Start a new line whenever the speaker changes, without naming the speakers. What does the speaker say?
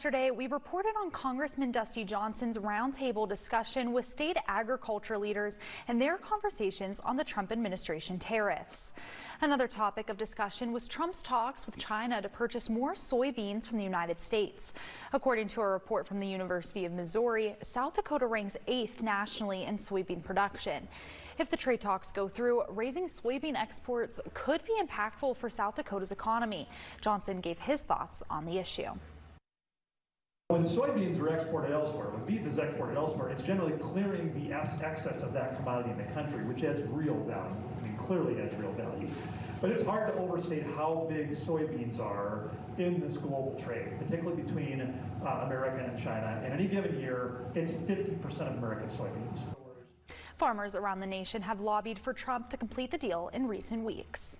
Yesterday, we reported on Congressman Dusty Johnson's roundtable discussion with state agriculture leaders and their conversations on the Trump administration tariffs. Another topic of discussion was Trump's talks with China to purchase more soybeans from the United States. According to a report from the University of Missouri, South Dakota ranks 8th nationally in soybean production. If the trade talks go through, raising soybean exports could be impactful for South Dakota's economy. Johnson gave his thoughts on the issue.
When soybeans are exported elsewhere, when beef is exported elsewhere, it's generally clearing the excess of that commodity in the country, which adds real value. I mean, clearly adds real value. But it's hard to overstate how big soybeans are in this global trade, particularly between America and China. In any given year, it's 50% of American soybeans.
Farmers around the nation have lobbied for Trump to complete the deal in recent weeks.